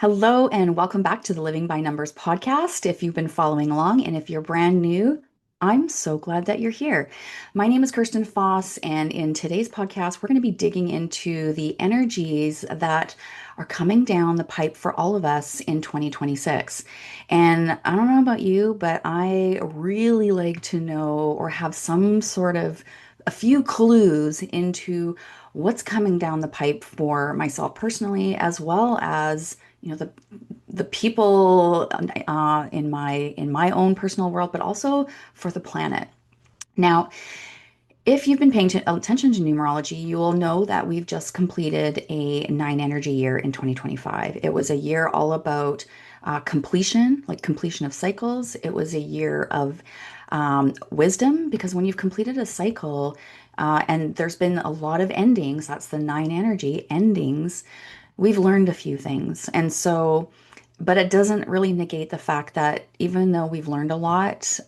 Hello and welcome back to the Living by Numbers podcast. If you've been following along and if you're brand new, I'm so glad that you're here. My name is Kirsten Foss, and in today's podcast, we're going to be digging into the energies that are coming down the pipe for all of us in 2026. And I don't know about you, but I really like to know or have some sort of a few clues into what's coming down the pipe for myself personally, as well as the people in my own personal world, but also for the planet. Now, if you've been paying attention to numerology, you will know that we've just completed a nine energy year in 2025. It was a year all about completion, like completion of cycles. It was a year of wisdom, because when you've completed a cycle, and there's been a lot of endings, that's the nine energy endings, we've learned a few things. And so, but it doesn't really negate the fact that even though we've learned a lot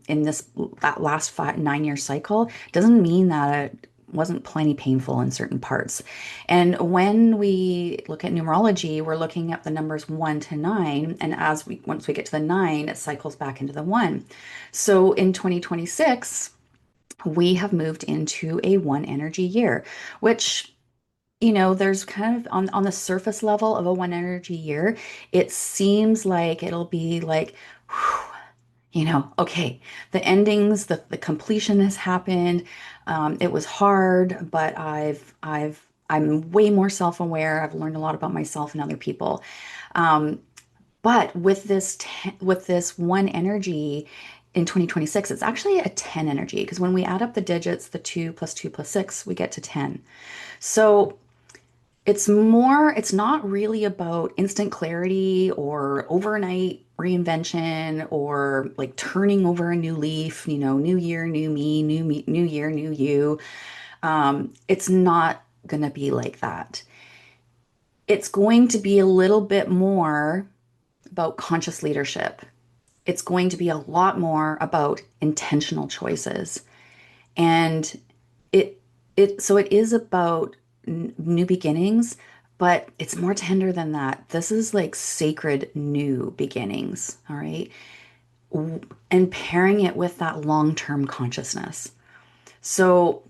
in that last 9 year cycle, doesn't mean that it wasn't plenty painful in certain parts. And when we look at numerology, we're looking at the numbers 1 to 9, and once we get to the 9, it cycles back into the 1. So in 2026, we have moved into a one energy year, which there's kind of on the surface level of a one energy year, it seems like it'll be like, whew, okay, the endings, the completion has happened. It was hard, but I'm way more self-aware. I've learned a lot about myself and other people. Um, but with this one energy in 2026, it's actually a 10 energy, because when we add up the digits, the 2 + 2 + 6, we get to 10. So it's not really about instant clarity or overnight reinvention or like turning over a new leaf, new year, new me, new year, new you. It's not going to be like that. It's going to be a little bit more about conscious leadership. It's going to be a lot more about intentional choices. And it so it is about new beginnings, but it's more tender than that. This is like sacred new beginnings, all right? And pairing it with that long-term consciousness. So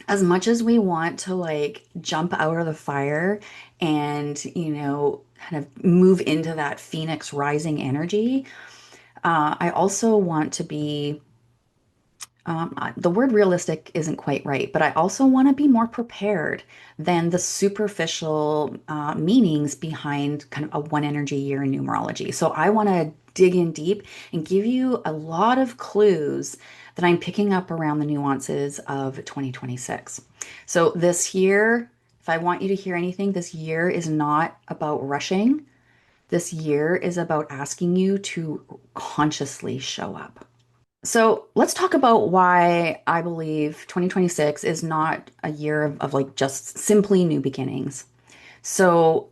as much as we want to like jump out of the fire and, kind of move into that phoenix rising energy, I also want to be the word realistic isn't quite right, but I also want to be more prepared than the superficial meanings behind kind of a one energy year in numerology. So I want to dig in deep and give you a lot of clues that I'm picking up around the nuances of 2026. So this year, if I want you to hear anything, this year is not about rushing. This year is about asking you to consciously show up. So let's talk about why I believe 2026 is not a year of like just simply new beginnings. So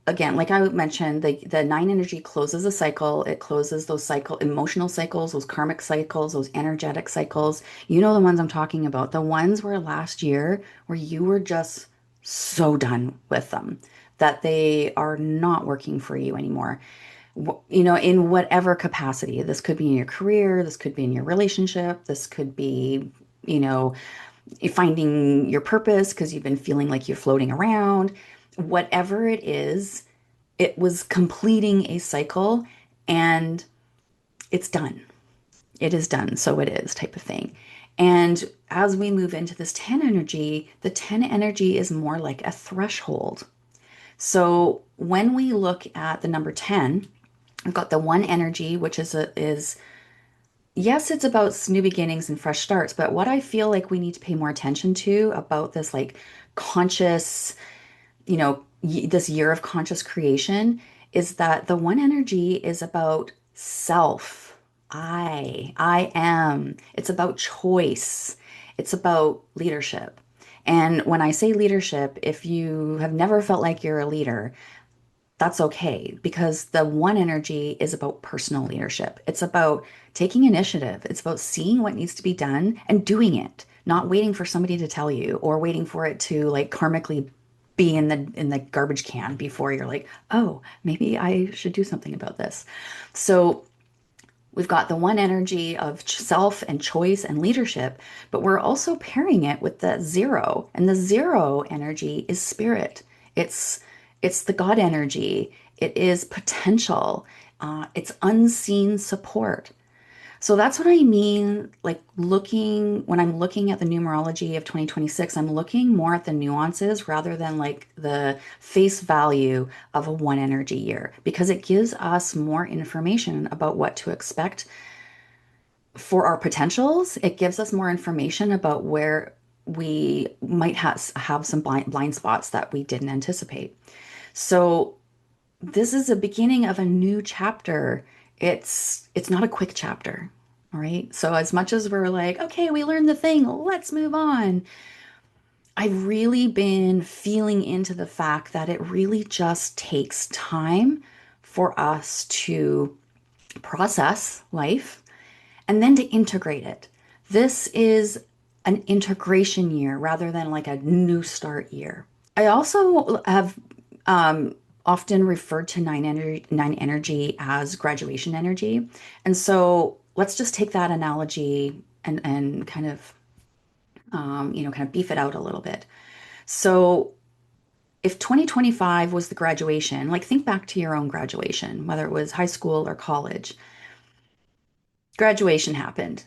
again, like I mentioned, the nine energy closes a cycle. It closes those emotional cycles, those karmic cycles, those energetic cycles. You know the ones I'm talking about, the ones where last year where you were just so done with them that they are not working for you anymore, in whatever capacity. This could be in your career, this could be in your relationship, this could be, you know, finding your purpose because you've been feeling like you're floating around. Whatever it is, it was completing a cycle, and it's done. It is done, so it is, type of thing. And as we move into this 10 energy, the 10 energy is more like a threshold. So when we look at the number 10, I've got the one energy, which is yes, it's about new beginnings and fresh starts, but what I feel like we need to pay more attention to about this like conscious, this year of conscious creation, is that the one energy is about self. I am. It's about choice. It's about leadership. And when I say leadership, if you have never felt like you're a leader, that's okay, because the one energy is about personal leadership. It's about taking initiative. It's about seeing what needs to be done and doing it, not waiting for somebody to tell you or waiting for it to like karmically be in the garbage can before you're like, oh, maybe I should do something about this. So we've got the one energy of self and choice and leadership, but we're also pairing it with the zero. And the zero energy is spirit. It's it's the God energy. It is potential. It's unseen support. So that's what I mean, like looking, when I'm looking at the numerology of 2026, I'm looking more at the nuances rather than like the face value of a one energy year because it gives us more information about what to expect for our potentials. It gives us more information about where we might have some blind spots that we didn't anticipate. So this is a beginning of a new chapter. It's not a quick chapter. All right. So as much as we're like, okay, we learned the thing, let's move on. I've really been feeling into the fact that it really just takes time for us to process life and then to integrate it. This is an integration year rather than like a new start year. I also have often referred to nine energy as graduation energy. And so let's just take that analogy and kind of, kind of beef it out a little bit. So if 2025 was the graduation, like think back to your own graduation, whether it was high school or college, graduation happened.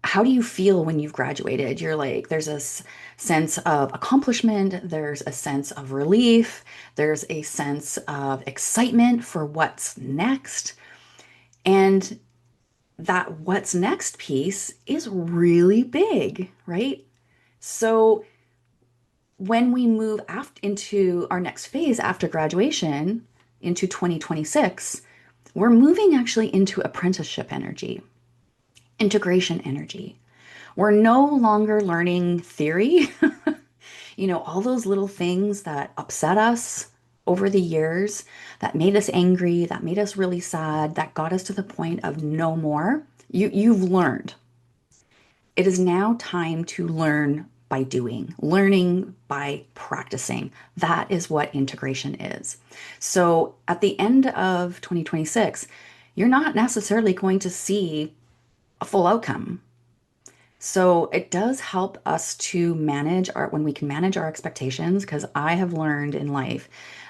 How do you feel when you've graduated? You're like, there's a sense of accomplishment, there's a sense of relief, there's a sense of excitement for what's next. And that what's next piece is really big, right? So when we move into our next phase after graduation, into 2026, we're moving actually into apprenticeship energy, integration energy. We're no longer learning theory, all those little things that upset us over the years, that made us angry, that made us really sad, that got us to the point of no more. You've learned. It is now time to learn by doing, learning by practicing. That is what integration is. So at the end of 2026, you're not necessarily going to see a full outcome. So it does help us to manage when we can manage our expectations, because I have learned in life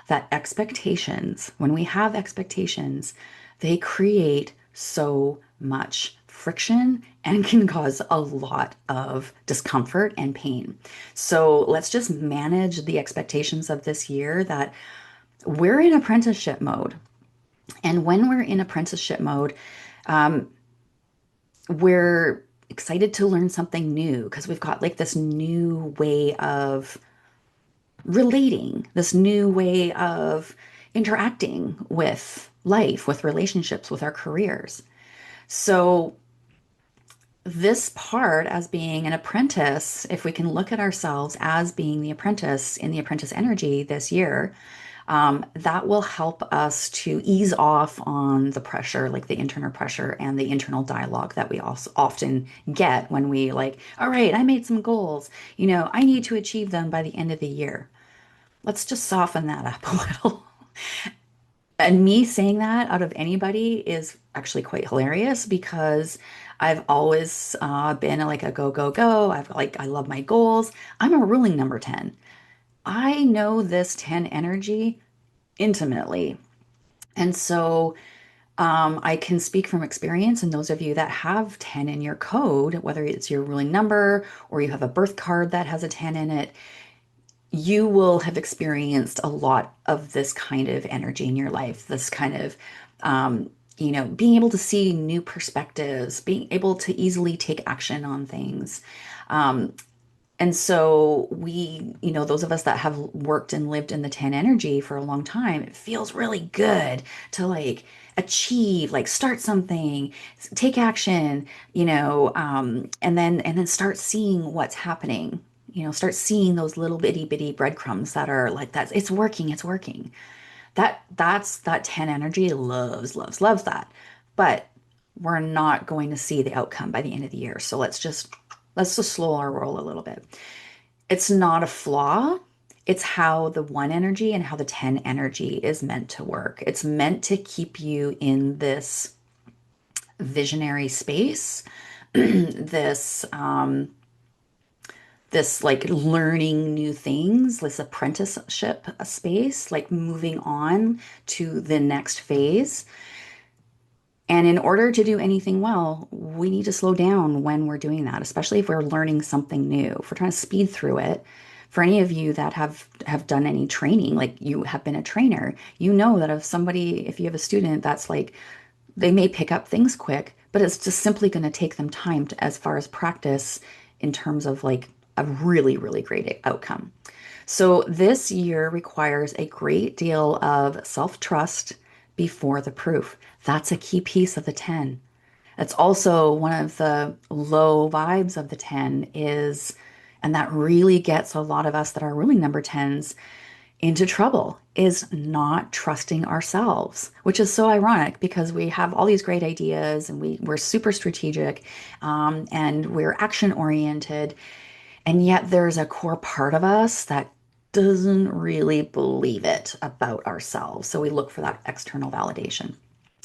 that expectations, when we have expectations, they create so much friction and can cause a lot of discomfort and pain. So let's just manage the expectations of this year that we're in apprenticeship mode. And when we're in apprenticeship mode, um, we're excited to learn something new because we've got like this new way of relating, this new way of interacting with life, with relationships, with our careers. So, this part as being an apprentice, if we can look at ourselves as being the apprentice in the apprentice energy this year, that will help us to ease off on the pressure, like the internal pressure and the internal dialogue that we also often get when we like, all right, I made some goals, I need to achieve them by the end of the year. Let's just soften that up a little. And me saying that out of anybody is actually quite hilarious because I've always been like a go, go, go. I love my goals. I'm a ruling number 10. I know this 10 energy intimately. And so I can speak from experience. And those of you that have 10 in your code, whether it's your ruling number or you have a birth card that has a 10 in it, you will have experienced a lot of this kind of energy in your life, this kind of, being able to see new perspectives, being able to easily take action on things. Um, and so those of us that have worked and lived in the 10 energy for a long time, it feels really good to like achieve, like start something, take action, and then start seeing what's happening. Start seeing those little bitty breadcrumbs that are like that. It's working, it's working. That's that 10 energy loves, loves, loves that. But we're not going to see the outcome by the end of the year. So let's just slow our roll a little bit. It's not a flaw. It's how the one energy and how the 10 energy is meant to work. It's meant to keep you in this visionary space, this this like learning new things, this apprenticeship space, like moving on to the next phase. And in order to do anything well, we need to slow down when we're doing that, especially if we're learning something new. If we're trying to speed through it, for any of you that have done any training, like you have been a trainer, you know that if you have a student that's like they may pick up things quick, but it's just simply going to take them time to, as far as practice in terms of like a really, really great outcome. So this year requires a great deal of self-trust before the proof. That's a key piece of the 10. That's also one of the low vibes of the 10 is, and that really gets a lot of us that are ruling number 10s into trouble, is not trusting ourselves, which is so ironic because we have all these great ideas and we're super strategic, and we're action oriented. And yet there's a core part of us that doesn't really believe it about ourselves. So we look for that external validation.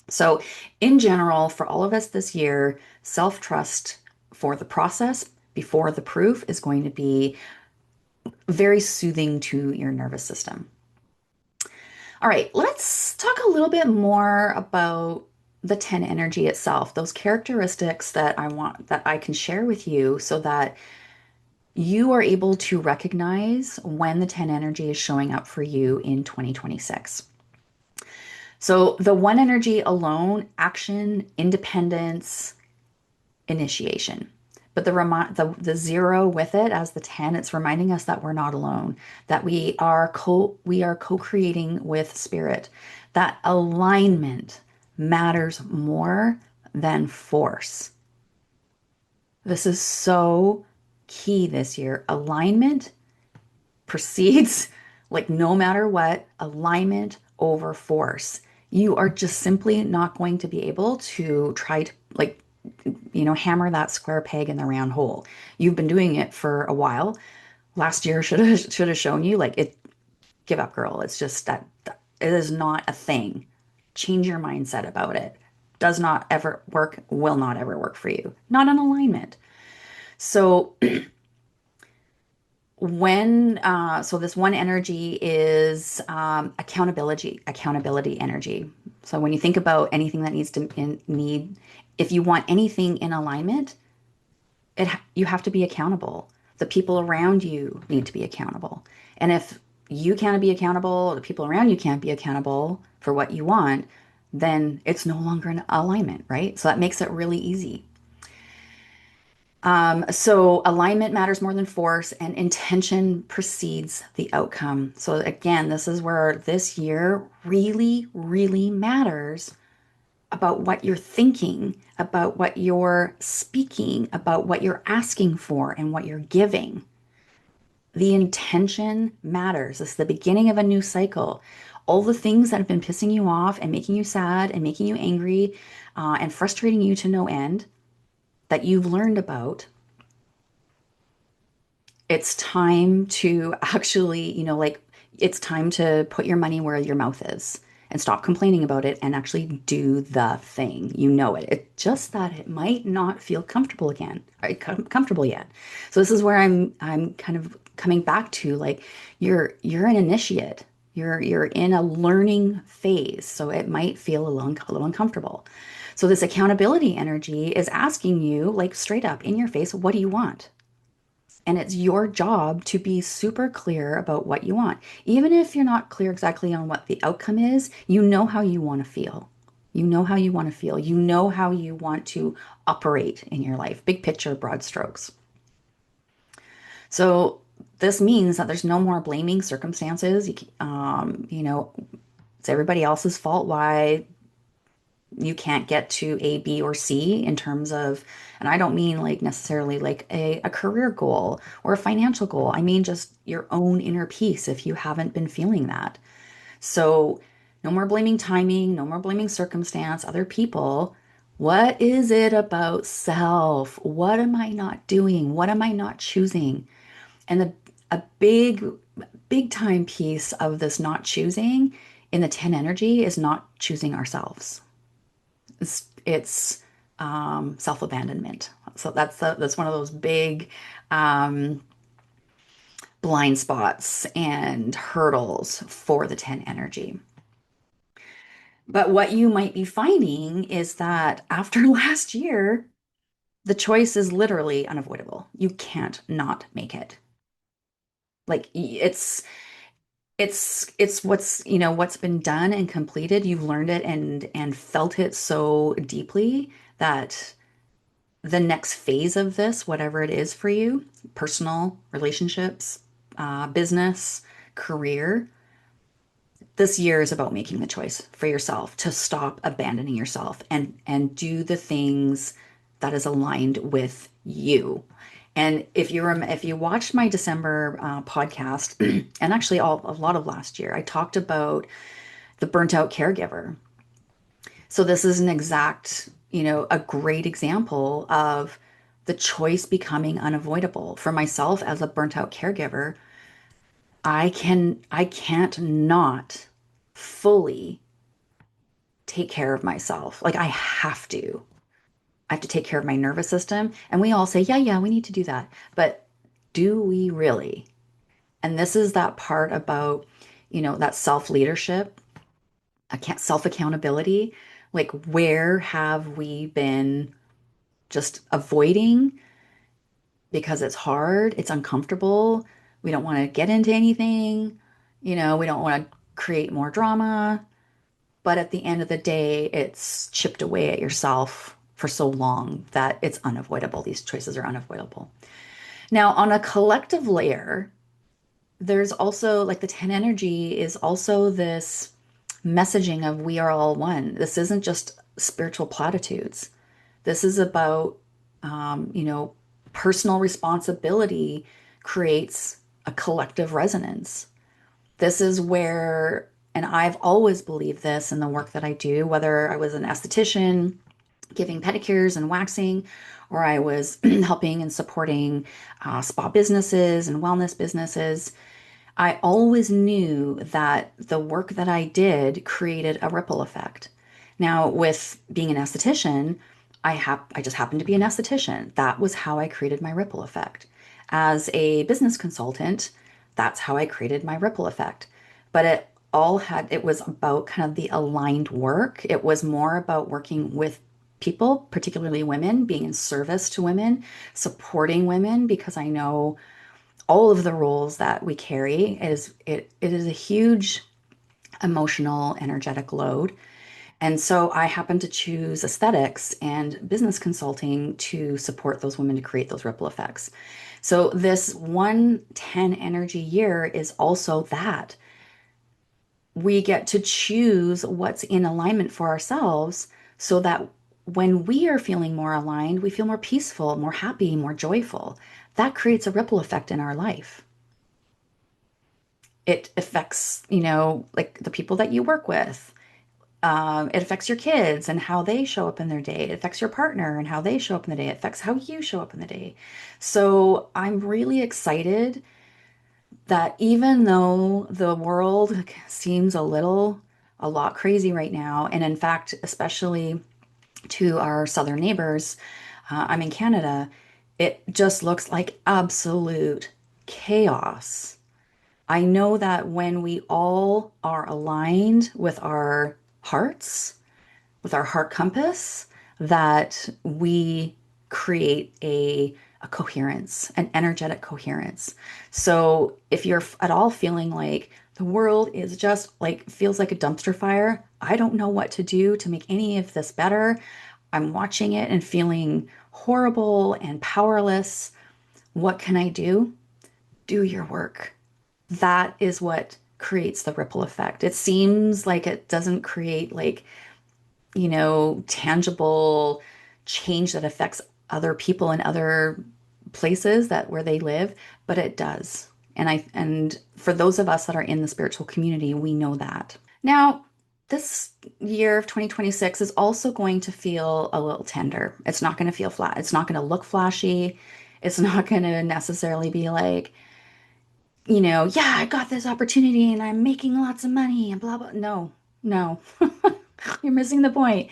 So, in general, for all of us this year, self trust for the process before the proof is going to be very soothing to your nervous system. All right, let's talk a little bit more about the 10 energy itself, those characteristics that I can share with you so that you are able to recognize when the 10 energy is showing up for you in 2026. So the one energy alone, action, independence, initiation. But the zero with it as the 10, it's reminding us that we're not alone, that we are co-creating with spirit. That alignment matters more than force. This is so key this year. Alignment precedes, like no matter what, alignment over force. You are just simply not going to be able to try to like, hammer that square peg in the round hole. You've been doing it for a while. Last year should have shown you like it. Give up, girl. It's just that it is not a thing. Change your mindset about it. Does not ever work. Will not ever work for you. Not an alignment. So so this one energy is accountability energy. So when you think about anything that need, if you want anything in alignment, you have to be accountable. The people around you need to be accountable. And if you can't be accountable, the people around you can't be accountable for what you want, then it's no longer an alignment, right? So that makes it really easy. So alignment matters more than force, and intention precedes the outcome. So again, this is where this year really, really matters about what you're thinking, about what you're speaking, about what you're asking for, and what you're giving. The intention matters. It's the beginning of a new cycle. All the things that have been pissing you off and making you sad and making you angry, and frustrating you to no end that you've learned about, it's time to actually, like it's time to put your money where your mouth is and stop complaining about it and actually do the thing. You know it. It's just that it might not feel comfortable again, or comfortable yet. So this is where I'm kind of coming back to like you're an initiate. You're in a learning phase, so it might feel a little uncomfortable. So this accountability energy is asking you like straight up in your face, what do you want? And it's your job to be super clear about what you want. Even if you're not clear exactly on what the outcome is, you know how you want to feel. You know how you want to feel. You know how you want to operate in your life. Big picture, broad strokes. So this means that there's no more blaming circumstances. It's everybody else's fault why you can't get to A, B, or C in terms of, and I don't mean like necessarily like a career goal or a financial goal. I mean just your own inner peace if you haven't been feeling that. So no more blaming timing, no more blaming circumstance, other people. What is it about self? What am I not doing? What am I not choosing? And a big big time piece of this not choosing in the 10 energy is not choosing ourselves. It's self-abandonment. So that's one of those big um, blind spots and hurdles for the 10 energy. But what you might be finding is that after last year, the choice is literally unavoidable. You can't not make it. Like it's what's, what's been done and completed. You've learned it and felt it so deeply that the next phase of this, whatever it is for you, personal, relationships, business, career, this year is about making the choice for yourself to stop abandoning yourself and do the things that is aligned with you. And if you watched my December podcast, and actually a lot of last year, I talked about the burnt out caregiver. So this is an exact, a great example of the choice becoming unavoidable. For myself as a burnt out caregiver, I can't not fully take care of myself. Like I have to. I have to take care of my nervous system. And we all say, yeah, yeah, we need to do that. But do we really? And this is that part about, that self-leadership, self-accountability. Like where have we been just avoiding because it's hard, it's uncomfortable, we don't want to get into anything, we don't want to create more drama. But at the end of the day, it's chipped away at yourself for so long that it's unavoidable. These choices are unavoidable. Now, on a collective layer, there's also like the 10 energy is also this messaging of we are all one. This isn't just spiritual platitudes. This is about, um, you know, personal responsibility creates a collective resonance. This is where, and I've always believed this in the work that I do, whether I was an esthetician giving pedicures and waxing, or I was helping and supporting spa businesses and wellness businesses. I always knew that the work that I did created a ripple effect. Now, with being an esthetician, I just happened to be an esthetician. That was how I created my ripple effect. As a business consultant, that's how I created my ripple effect. But it was about kind of the aligned work. It was more about working with people, particularly women, being in service to women, supporting women, because I know all of the roles that we carry it is a huge emotional energetic load. And so I happen to choose aesthetics and business consulting to support those women to create those ripple effects. So this 110 energy year is also that we get to choose what's in alignment for ourselves so that when we are feeling more aligned, we feel more peaceful, more happy, more joyful. That creates a ripple effect in our life. It affects, like the people that you work with. It affects your kids and how they show up in their day. It affects your partner and how they show up in the day. It affects how you show up in the day. So I'm really excited that even though the world seems a lot crazy right now, and in fact, especially to our southern neighbors, I'm in Canada, it just looks like absolute chaos. I know that when we all are aligned with our hearts, with our heart compass, that we create a coherence, an energetic coherence. So if you're at all feeling like the world is just like feels like a dumpster fire, I don't know what to do to make any of this better. I'm watching it and feeling horrible and powerless. What can I do? Do your work. That is what creates the ripple effect. It seems like it doesn't create like, tangible change that affects other people in other places that where they live, but it does. And for those of us that are in the spiritual community, we know that. Now, this year of 2026 is also going to feel a little tender. It's not going to feel flat. It's not going to look flashy. It's not going to necessarily be like, yeah, I got this opportunity and I'm making lots of money and blah, blah. No, no, you're missing the point.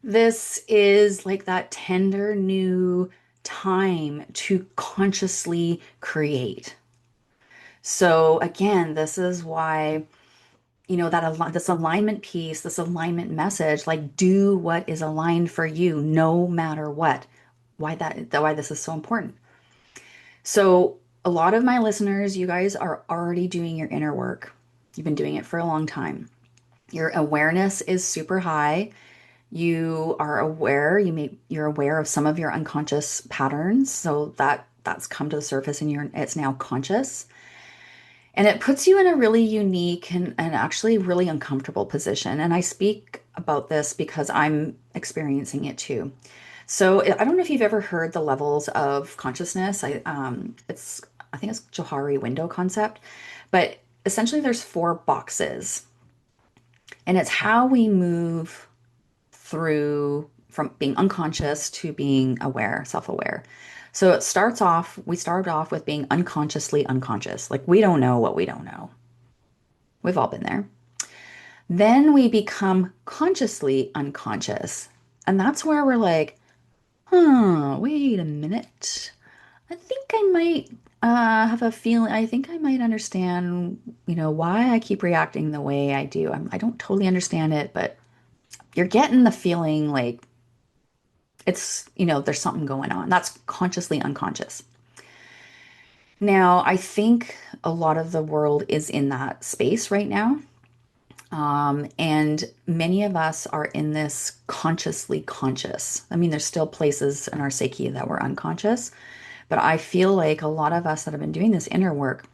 This is like that tender new time to consciously create. So again, this is why, this alignment piece, this alignment message, like do what is aligned for you no matter what. Why this is so important. So a lot of my listeners, you guys are already doing your inner work. You've been doing it for a long time. Your awareness is super high. You are aware, you're aware of some of your unconscious patterns. So that's come to the surface and it's now conscious. And it puts you in a really unique and actually really uncomfortable position. And I speak about this because I'm experiencing it too. So I don't know if you've ever heard the levels of consciousness. I think it's Johari window concept, but essentially there's four boxes, and it's how we move through from being unconscious to being aware, self-aware. So we start off with being unconsciously unconscious. Like we don't know what we don't know. We've all been there. Then we become consciously unconscious. And that's where we're like, wait a minute. I think I might have a feeling, I think I might understand, why I keep reacting the way I do. I don't totally understand it, but you're getting the feeling like there's something going on. That's consciously unconscious. Now, I think a lot of the world is in that space right now. And many of us are in this consciously conscious. I mean, there's still places in our psyche that we're unconscious, but I feel like a lot of us that have been doing this inner work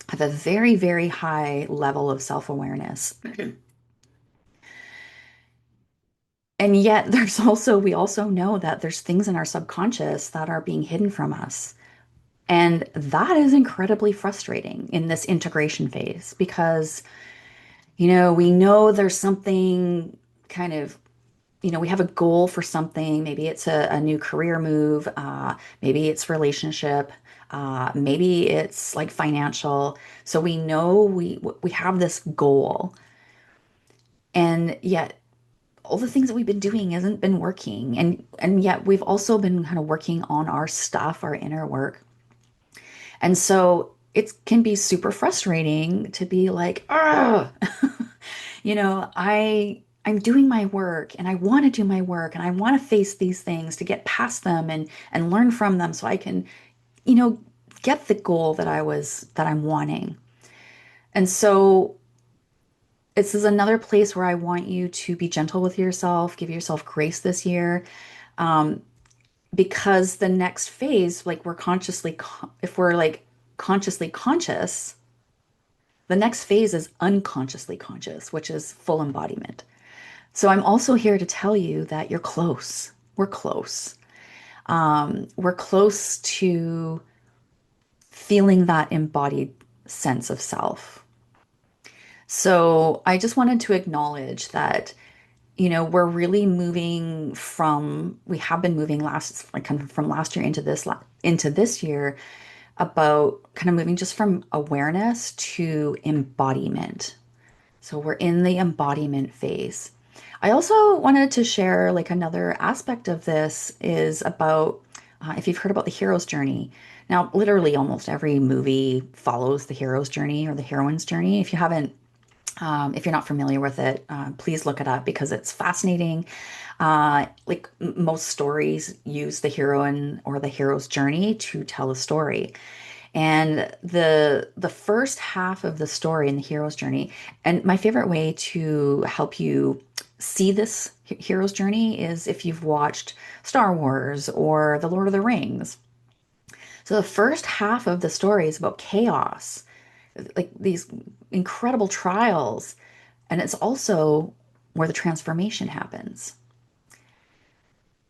have a very, very high level of self-awareness. And yet we also know that there's things in our subconscious that are being hidden from us. And that is incredibly frustrating in this integration phase because, we know there's something kind of, we have a goal for something. Maybe it's a new career move. Maybe it's relationship. Maybe it's like financial. So we know we have this goal. And yet all the things that we've been doing hasn't been working. And yet we've also been kind of working on our stuff, our inner work. And so it can be super frustrating to be like, ah, I'm doing my work and I want to do my work and I want to face these things to get past them and learn from them so I can, you know, get the goal that I'm wanting. And so this is another place where I want you to be gentle with yourself, give yourself grace this year. Um, because the next phase, like if we're like consciously conscious, the next phase is unconsciously conscious, which is full embodiment. So I'm also here to tell you that you're close. We're close. We're close to feeling that embodied sense of self. So I just wanted to acknowledge that, we're really we have been moving like kind of from last year into this year about kind of moving just from awareness to embodiment. So we're in the embodiment phase. I also wanted to share like another aspect of this is about if you've heard about the hero's journey. Now, literally almost every movie follows the hero's journey or the heroine's journey. If you're not familiar with it, please look it up because it's fascinating. Most stories use the heroine or the hero's journey to tell a story. And the first half of the story in the hero's journey, and my favorite way to help you see this hero's journey is if you've watched Star Wars or The Lord of the Rings. So the first half of the story is about chaos, like these incredible trials, and it's also where the transformation happens.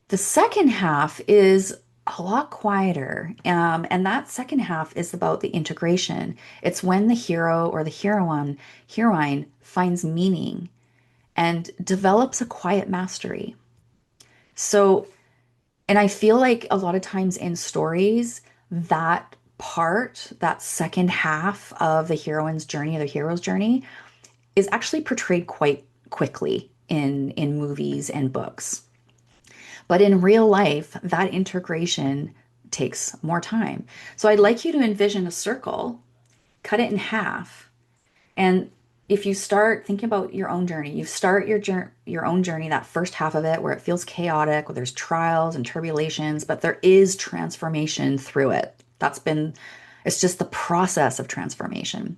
The second half is a lot quieter. And that second half is about the integration. It's when the hero or the heroine finds meaning and develops a quiet mastery. So, and I feel like a lot of times in stories, that part, that second half of the heroine's journey, or the hero's journey, is actually portrayed quite quickly in movies and books. But in real life, that integration takes more time. So I'd like you to envision a circle, cut it in half, and if you start thinking about your own journey, you start your own journey, that first half of it where it feels chaotic, where there's trials and tribulations, but there is transformation through it. It's just the process of transformation.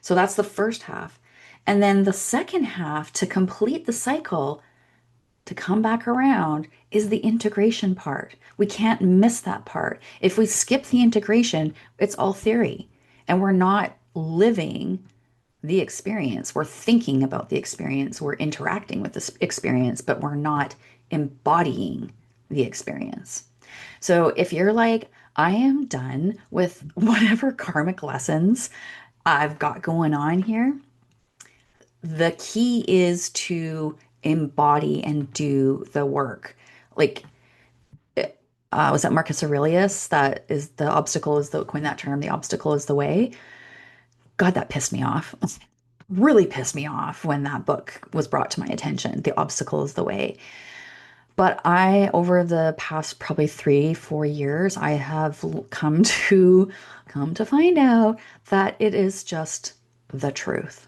So that's the first half. And then the second half, to complete the cycle, to come back around, is the integration part. We can't miss that part. If we skip the integration, it's all theory and we're not living the experience. We're thinking about the experience, we're interacting with this experience, but we're not embodying the experience. So if you're like, I am done with whatever karmic lessons I've got going on here, the key is to embody and do the work. Like, was that Marcus Aurelius? That is the obstacle is the coin that term, the obstacle is the way. God, that pissed me off. Really pissed me off when that book was brought to my attention. The obstacle is the way. But over the past probably 3, 4 years, I have come to find out that it is just the truth.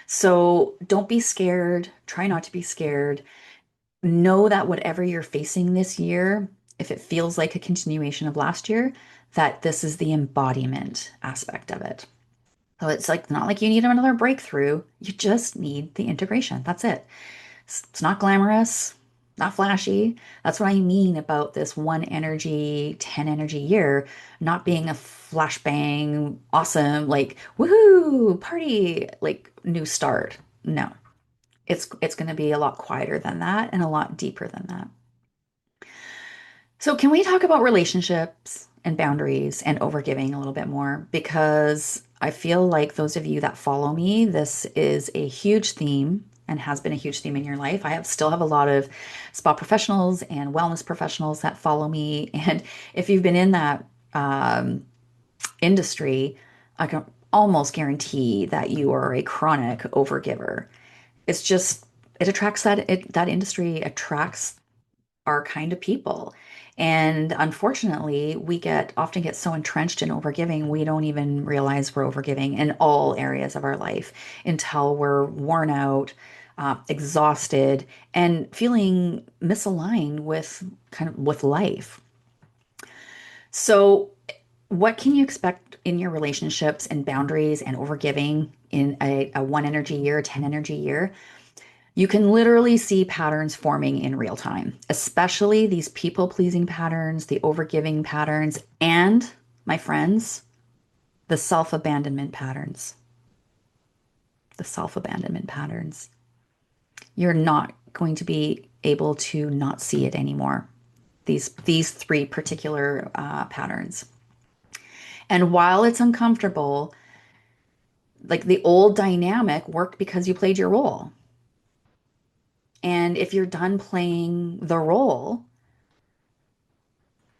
So don't be scared. Try not to be scared. Know that whatever you're facing this year, if it feels like a continuation of last year, that this is the embodiment aspect of it. So it's like not like you need another breakthrough. You just need the integration. That's it. It's not glamorous, not flashy. That's what I mean about this 1 energy, 10 energy year not being a flashbang, awesome, like woohoo, party, like new start. No. It's going to be a lot quieter than that and a lot deeper than that. So, can we talk about relationships and boundaries and overgiving a little bit more? Because I feel like those of you that follow me, this is a huge theme and has been a huge theme in your life. Still have a lot of spa professionals and wellness professionals that follow me. And if you've been in that industry, I can almost guarantee that you are a chronic overgiver. It's just, that industry attracts our kind of people. And unfortunately, often get so entrenched in overgiving, we don't even realize we're overgiving in all areas of our life until we're worn out, exhausted, and feeling misaligned with life. So, what can you expect in your relationships and boundaries and overgiving in a 1 energy year, 10 energy year? You can literally see patterns forming in real time, especially these people pleasing patterns, the overgiving patterns, and my friends, the self abandonment patterns. The self abandonment patterns. You're not going to be able to not see it anymore. These three particular patterns. And while it's uncomfortable, like the old dynamic worked because you played your role. And if you're done playing the role,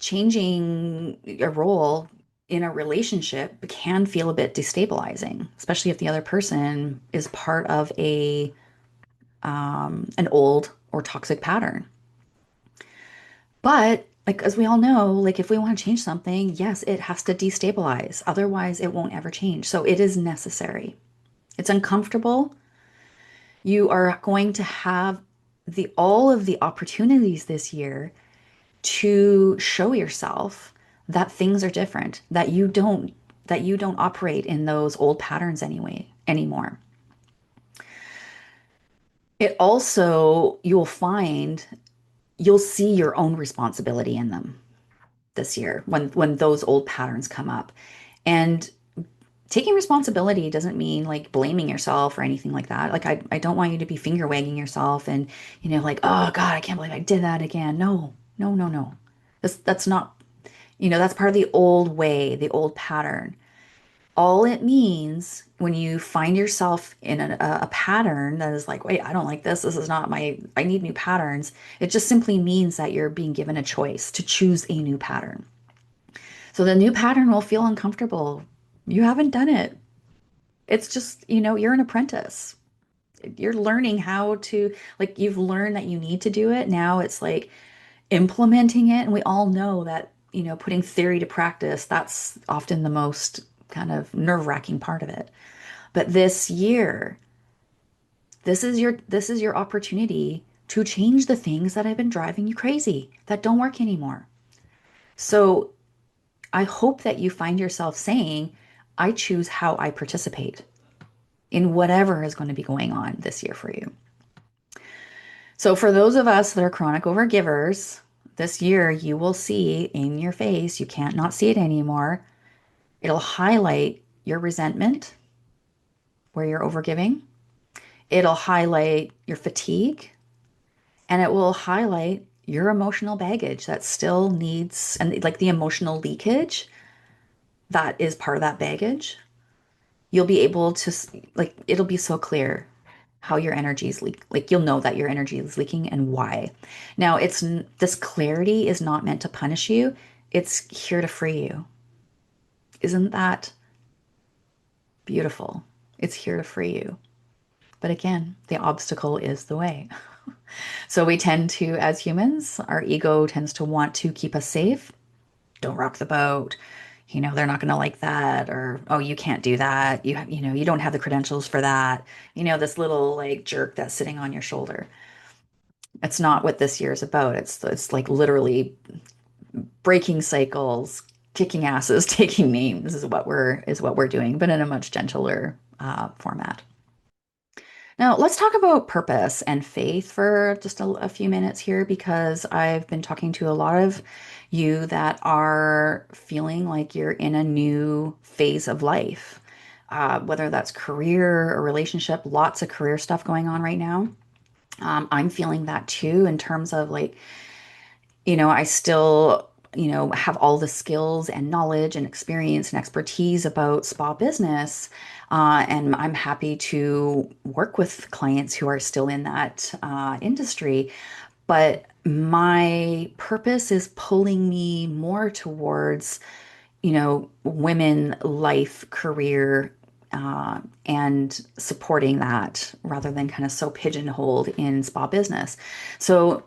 changing a role in a relationship can feel a bit destabilizing, especially if the other person is part of a an old or toxic pattern. But like as we all know, like if we want to change something, yes, it has to destabilize. Otherwise, it won't ever change. So it is necessary. It's uncomfortable. You are going to have the all of the opportunities this year to show yourself that things are different, that you don't operate in those old patterns anymore. It also, you'll see your own responsibility in them this year when those old patterns come up. And taking responsibility doesn't mean like blaming yourself or anything like that. Like I don't want you to be finger wagging yourself and like, oh God, I can't believe I did that again. No, no, no, no. That's not, that's part of the old way, the old pattern. All it means when you find yourself in a pattern that is like, wait, I don't like this. This is not I need new patterns. It just simply means that you're being given a choice to choose a new pattern. So the new pattern will feel uncomfortable. You haven't done it. It's just, you're an apprentice. You're learning how to, like, you've learned that you need to do it. Now it's like implementing it. And we all know that, putting theory to practice, that's often the most kind of nerve-wracking part of it. But this year, this is your opportunity to change the things that have been driving you crazy that don't work anymore. So I hope that you find yourself saying, I choose how I participate in whatever is going to be going on this year for you. So, for those of us that are chronic overgivers, this year you will see in your face, you can't not see it anymore. It'll highlight your resentment where you're overgiving, it'll highlight your fatigue, and it will highlight your emotional baggage that still needs, and like the emotional leakage that is part of that baggage. You'll be able to, like, it'll be so clear how your energy is leak. Like, you'll know that your energy is leaking and why. Now, this clarity is not meant to punish you. It's here to free you. Isn't that beautiful? It's here to free you. But again, the obstacle is the way. So we tend to, as humans, our ego tends to want to keep us safe. Don't rock the boat. They're not going to like that, or oh, you can't do that. You don't have the credentials for that. This little like jerk that's sitting on your shoulder. It's not what this year is about. It's like literally breaking cycles, kicking asses, taking names is what we're doing, but in a much gentler format. Now, let's talk about purpose and faith for just a few minutes here, because I've been talking to a lot of you that are feeling like you're in a new phase of life, whether that's career or relationship, lots of career stuff going on right now. I'm feeling that too, in terms of like, I still, have all the skills and knowledge and experience and expertise about spa business. And I'm happy to work with clients who are still in that industry. But my purpose is pulling me more towards, women, life, career, and supporting that rather than kind of so pigeonholed in spa business. So,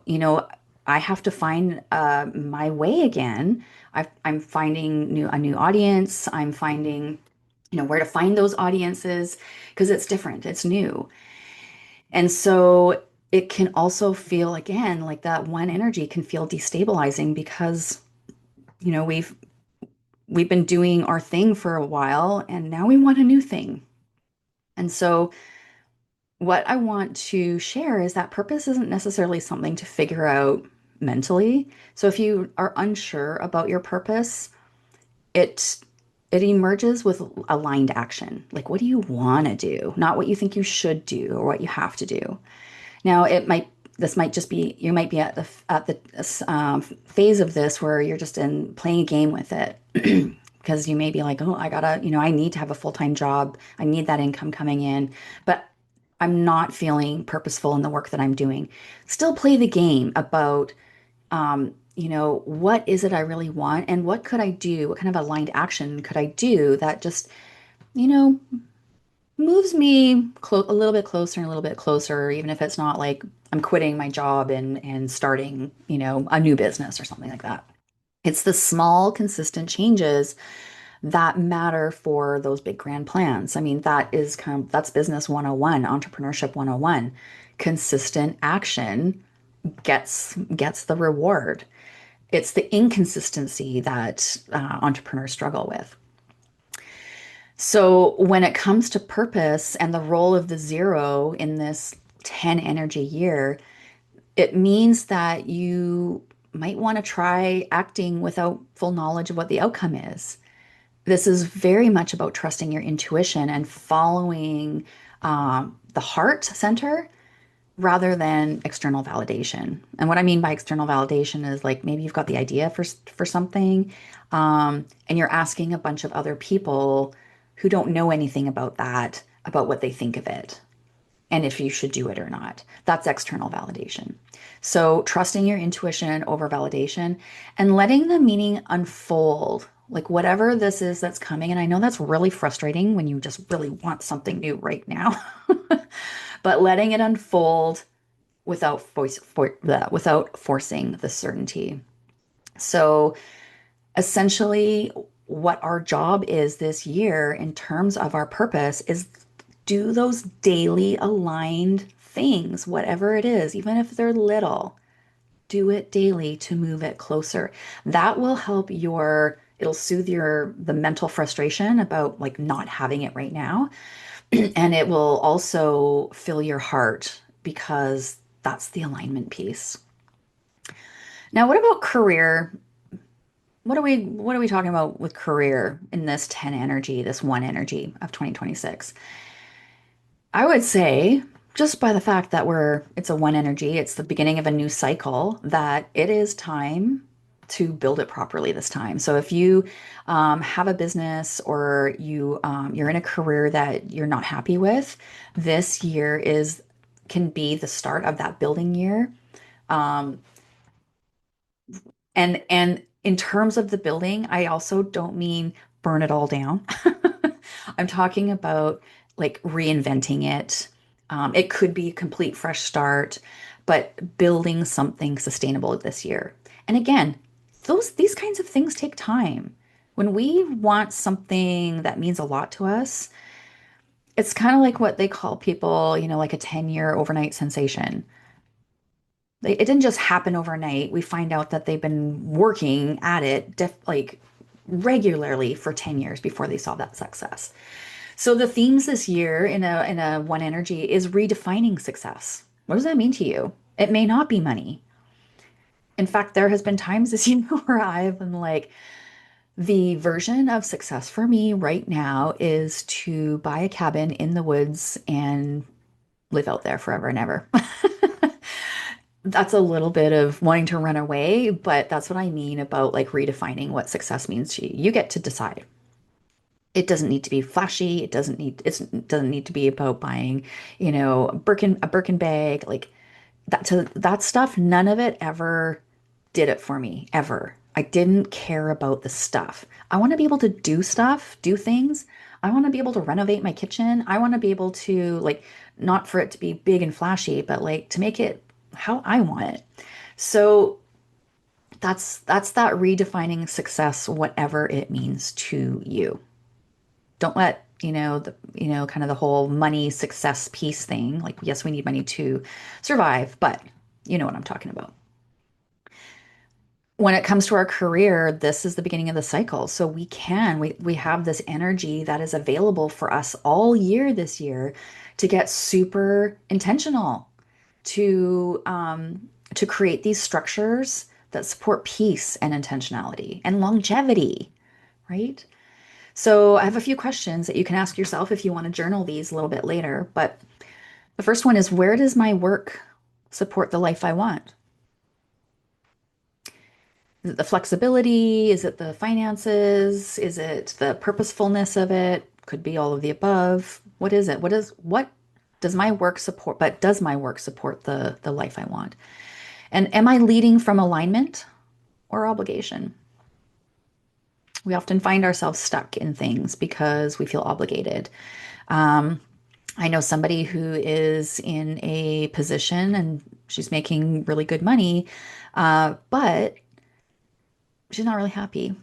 I have to find my way again. I'm finding a new audience. I'm finding, where to find those audiences because it's different, it's new. And so it can also feel, again, like that one energy can feel destabilizing because, we've been doing our thing for a while and now we want a new thing. And so what I want to share is that purpose isn't necessarily something to figure out mentally. So if you are unsure about your purpose, it it emerges with aligned action. Like, what do you want to do? Not what you think you should do or what you have to do. Now, this might just be, you might be at the phase of this where you're just in playing a game with it. Because you may be like, oh, I gotta, I need to have a full-time job. I need that income coming in, but I'm not feeling purposeful in the work that I'm doing. Still play the game about, what is it I really want and what could I do? What kind of aligned action could I do that just, you know, moves me a little bit closer and a little bit closer, even if it's not like I'm quitting my job and starting, a new business or something like that. It's the small, consistent changes that matter for those big grand plans. I mean, that's business 101, entrepreneurship 101. Consistent action gets the reward. It's the inconsistency that entrepreneurs struggle with. So when it comes to purpose and the role of the zero in this 10 energy year, it means that you might want to try acting without full knowledge of what the outcome is. This is very much about trusting your intuition and following the heart center rather than external validation. And what I mean by external validation is like maybe you've got the idea for something, and you're asking a bunch of other people who don't know anything about that, about what they think of it and if you should do it or not. That's external validation. So trusting your intuition over validation and letting the meaning unfold like whatever this is that's coming. And I know that's really frustrating when you just really want something new right now, but letting it unfold without forcing the certainty. So essentially, what our job is this year in terms of our purpose is do those daily aligned things, whatever it is, even if they're little, do it daily to move it closer. That will help it'll soothe the mental frustration about like not having it right now. And it will also fill your heart because that's the alignment piece. Now, what about career? What are we talking about with career in this 10 energy, this one energy of 2026? I would say just by the fact that it's a one energy, it's the beginning of a new cycle, that it is time to build it properly this time. So if you have a business or you're in a career that you're not happy with, this year is can be the start of that building year. Um, and in terms of the building, I also don't mean burn it all down. I'm talking about like reinventing it. It could be a complete fresh start, but building something sustainable this year. And again, these kinds of things take time. When we want something that means a lot to us, it's kind of like what they call people, like a 10-year overnight sensation. It didn't just happen overnight. We find out that they've been working at it like regularly for 10 years before they saw that success. So the themes this year in a one energy is redefining success. What does that mean to you? It may not be money. In fact, there has been times this year where I've been like, the version of success for me right now is to buy a cabin in the woods and live out there forever and ever. That's a little bit of wanting to run away, but that's what I mean about like redefining what success means to you. You get to decide. It doesn't need to be flashy. It doesn't need to be about buying, a Birkin bag, like that stuff. None of it ever did it for me, ever. I didn't care about the stuff. I want to be able to do stuff, do things. I want to be able to renovate my kitchen. I want to be able to like not for it to be big and flashy, but like to make it how I want it. So that's that redefining success, whatever it means to you. Don't let, kind of the whole money success piece thing. Like, yes, we need money to survive, but you know what I'm talking about. When it comes to our career, this is the beginning of the cycle. So we have this energy that is available for us all year this year to get super intentional, to create these structures that support peace and intentionality and longevity, right? So I have a few questions that you can ask yourself if you want to journal these a little bit later. But the first one is, where does my work support the life I want? Is it the flexibility? Is it the finances? Is it the purposefulness of it? Could be all of the above. What is it? What does my work support? But does my work support the life I want? And am I leading from alignment or obligation? We often find ourselves stuck in things because we feel obligated. Um, I know somebody who is in a position and she's making really good money, but she's not really happy.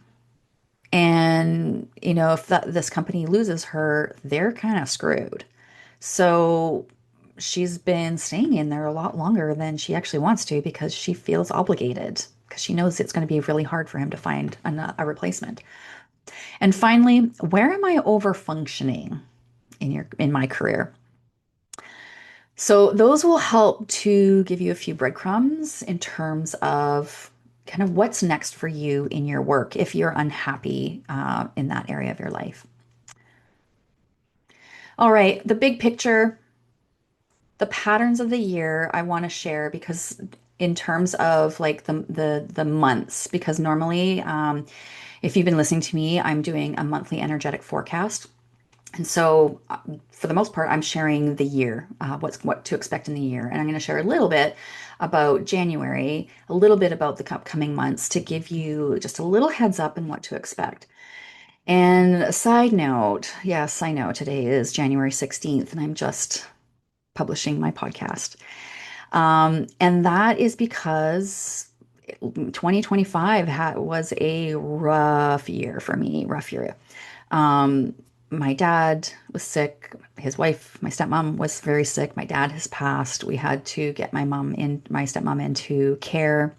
And, if this company loses her, they're kind of screwed. So she's been staying in there a lot longer than she actually wants to because she feels obligated because she knows it's going to be really hard for him to find a replacement. And finally, where am I over functioning in my career? So those will help to give you a few breadcrumbs in terms of kind of what's next for you in your work if you're unhappy in that area of your life. All right, the big picture, the patterns of the year I want to share because in terms of like the months, because normally if you've been listening to me, I'm doing a monthly energetic forecast. And so, for the most part, I'm sharing the year, what to expect in the year, and I'm going to share a little bit about January, a little bit about the upcoming months to give you just a little heads up in what to expect. And a side note, yes, I know today is January 16th, and I'm just publishing my podcast. And that is because 2025 was a rough year for me, rough year. Um, my dad was sick. His wife, my stepmom, was very sick. My dad has passed. We had to get my stepmom into care.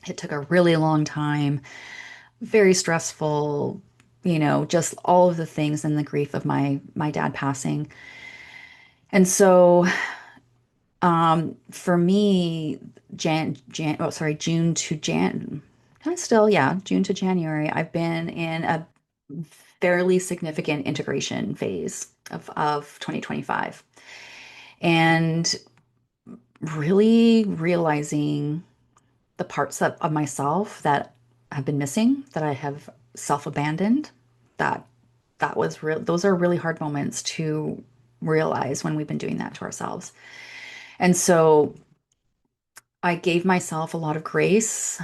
It took a really long time, very stressful, just all of the things and the grief of my dad passing. And so, for me, June to kind of still, yeah, June to January, I've been in a fairly significant integration phase of 2025 and really realizing the parts of myself that have been missing, that I have self-abandoned, that that was real. Those are really hard moments to realize when we've been doing that to ourselves. And so I gave myself a lot of grace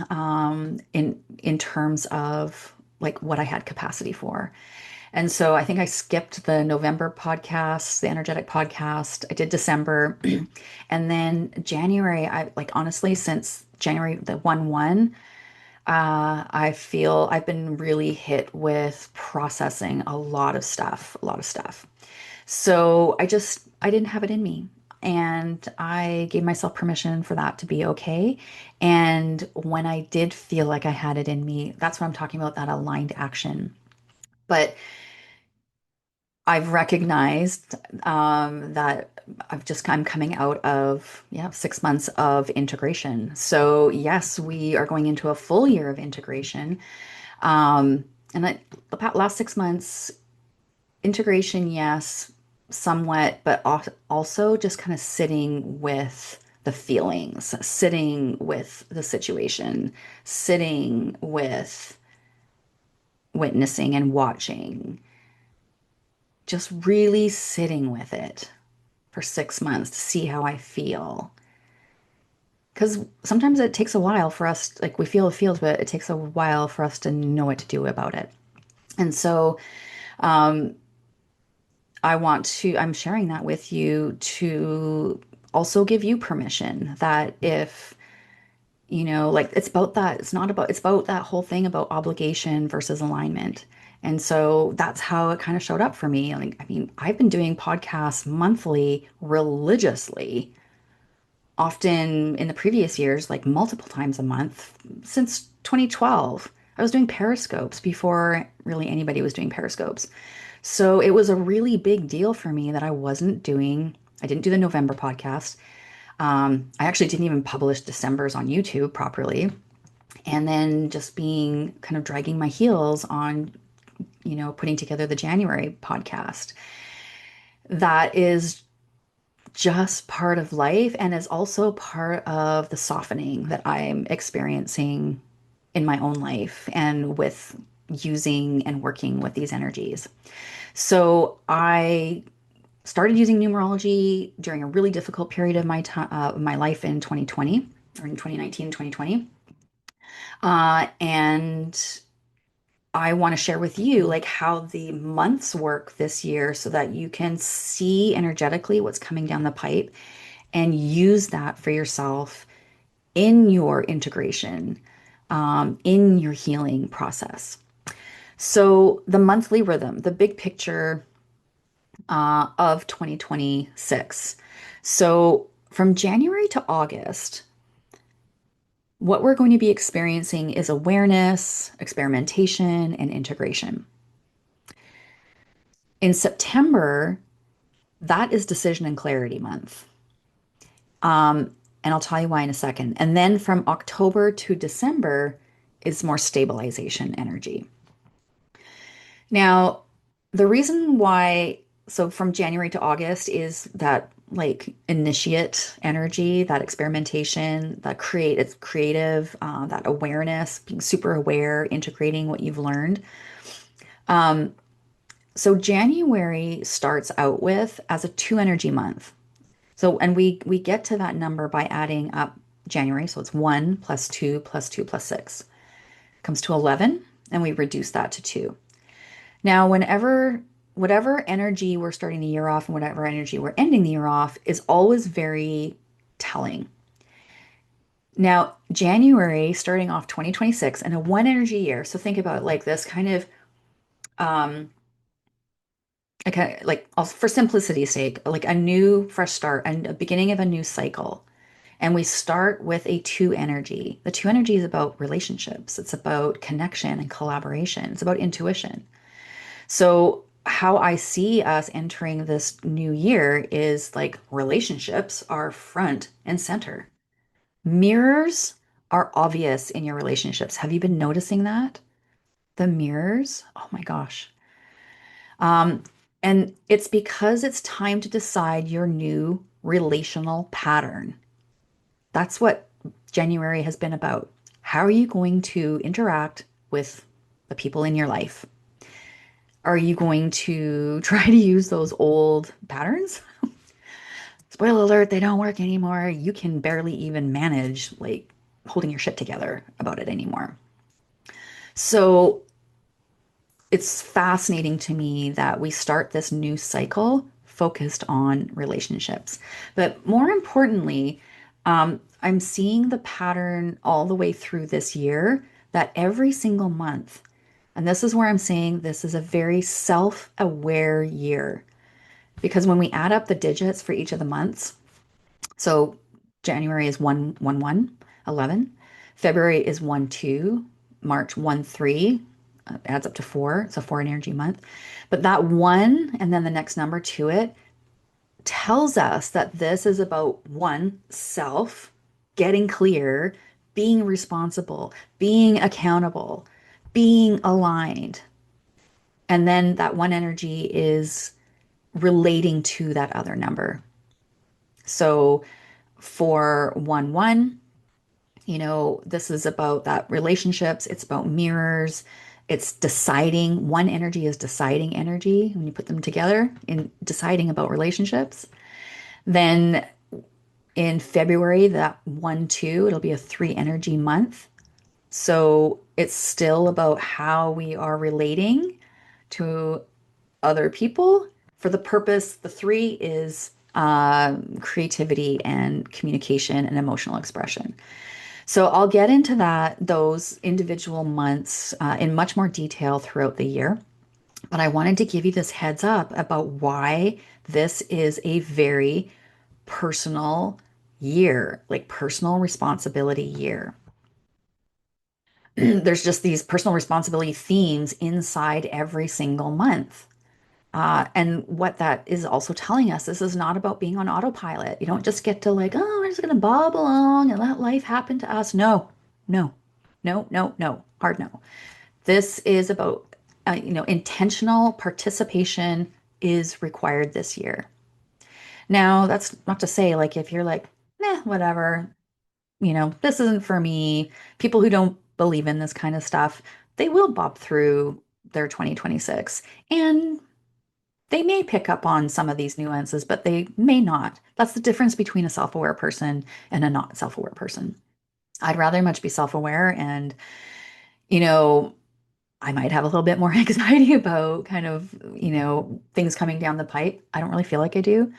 in terms of like what I had capacity for. And so I think I skipped the November podcast, the energetic podcast. I did December. And then January, I like honestly, since January the 1/1, I feel I've been really hit with processing a lot of stuff, a lot of stuff. So I didn't have it in me. And I gave myself permission for that to be okay. And when I did feel like I had it in me, that's what I'm talking about, that aligned action. But I've recognized that I'm coming out of, yeah, 6 months of integration. So yes, we are going into a full year of integration. And the last 6 months, integration, yes, somewhat, but also just kind of sitting with the feelings, sitting with the situation, sitting with witnessing and watching, just really sitting with it for 6 months to see how I feel. Because sometimes it takes a while for us, like we feel the feels, but it takes a while for us to know what to do about it. And so, um, I'm sharing that with you to also give you permission that if, like it's about that whole thing about obligation versus alignment. And so that's how it kind of showed up for me. Like, I mean, I've been doing podcasts monthly religiously, often in the previous years, like multiple times a month since 2012. I was doing periscopes before really anybody was doing periscopes. So it was a really big deal for me that I didn't do the November podcast. I actually didn't even publish December's on YouTube properly. And then just being kind of dragging my heels on, putting together the January podcast. That is just part of life and is also part of the softening that I'm experiencing in my own life and with using and working with these energies. So I started using numerology during a really difficult period of my life in 2020 or in 2019, 2020. And I want to share with you like how the months work this year so that you can see energetically what's coming down the pipe and use that for yourself in your integration, in your healing process. So, the monthly rhythm, the big picture of 2026. So, from January to August, what we're going to be experiencing is awareness, experimentation, and integration. In September, that is decision and clarity month. And I'll tell you why in a second. And then from October to December is more stabilization energy. Now, the reason why, so from January to August is that like initiate energy, that experimentation, it's creative, that awareness, being super aware, integrating what you've learned. So January starts out with as a two energy month. So, and we get to that number by adding up January. So it's 1 plus 2 plus 2 plus 6 comes to 11, and we reduce that to 2. Now, whatever energy we're starting the year off and whatever energy we're ending the year off is always very telling. Now, January starting off 2026 and a one energy year. So think about it like this kind of um like also for simplicity's sake, like a new fresh start and a beginning of a new cycle. And we start with a two energy. The two energy is about relationships. It's about connection and collaboration. It's about intuition. So how I see us entering this new year is like relationships are front and center. Mirrors are obvious in your relationships. Have you been noticing that? The mirrors? Oh my gosh. Um, and it's because it's time to decide your new relational pattern. That's what January has been about. How are you going to interact with the people in your life? Are you going to try to use those old patterns? Spoiler alert, they don't work anymore. You can barely even manage like holding your shit together about it anymore. So it's fascinating to me that we start this new cycle focused on relationships. But more importantly, I'm seeing the pattern all the way through this year that every single month, and this is where I'm saying this is a very self-aware year because when we add up the digits for each of the months, so January is 1 1 1 11. February is 1 2. March 1 3. Adds up to 4. It's a four energy month. But that one and then the next number to it tells us that this is about one, self, getting clear, being responsible, being accountable, being aligned. And then that one energy is relating to that other number. So for 1 1, this is about that relationships, it's about mirrors, it's deciding. One energy is deciding energy when you put them together in deciding about relationships. Then in February, that 1 2, it'll be a three energy month. So it's still about how we are relating to other people. For the purpose, the three is creativity and communication and emotional expression. So I'll get into those individual months in much more detail throughout the year. But I wanted to give you this heads up about why this is a very personal year, like personal responsibility year. There's just these personal responsibility themes inside every single month. And what that is also telling us, this is not about being on autopilot. You don't just get to like, oh, we're just going to bob along and let life happen to us. No, no, no, no, no, hard no. This is about, intentional participation is required this year. Now, that's not to say like if you're like, whatever, this isn't for me. People who don't believe in this kind of stuff, they will bob through their 2026. And they may pick up on some of these nuances, but they may not. That's the difference between a self-aware person and a not self-aware person. I'd rather much be self-aware and, you know, I might have a little bit more anxiety about kind of, things coming down the pipe. I don't really feel like I do.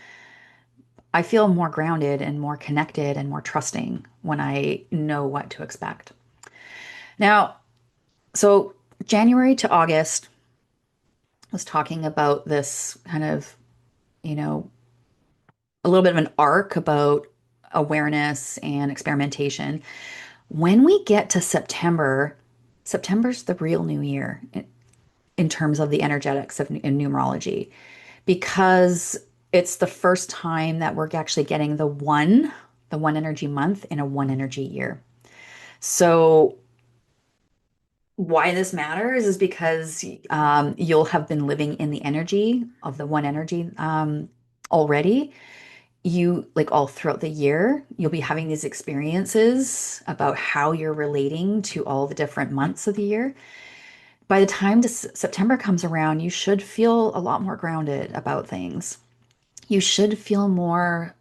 I feel more grounded and more connected and more trusting when I know what to expect. Now, so January to August was talking about this kind of, you know, a little bit of an arc about awareness and experimentation. When we get to September, September's the real new year in terms of the energetics of in numerology because it's the first time that we're actually getting the one energy month in a one energy year. So why this matters is because you'll have been living in the energy of the one energy already. You like all throughout the year, you'll be having these experiences about how you're relating to all the different months of the year. by the time September comes around, you should feel a lot more grounded about things. You should feel more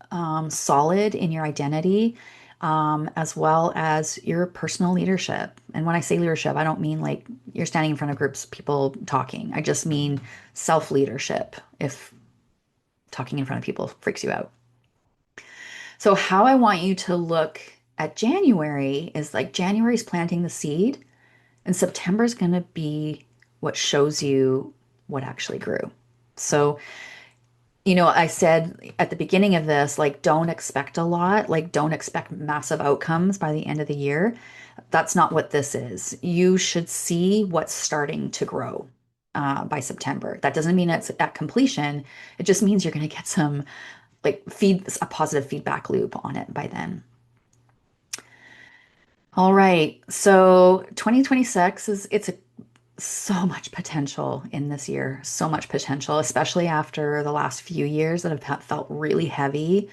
solid in your identity, as well as your personal leadership. And when I say leadership, I don't mean like you're standing in front of groups, people talking. I just mean self leadership, if talking in front of people freaks you out. So, how I want you to look at January is like January's planting the seed, and September's going to be what shows you what actually grew. So, I said at the beginning of this, like, don't expect a lot, like, don't expect massive outcomes by the end of the year. That's not what this is. You should see what's starting to grow by September. That doesn't mean it's at completion. It just means you're going to get some like a positive feedback loop on it by then. All right. So 2026 it's so much potential in this year, so much potential, especially after the last few years that have felt really heavy,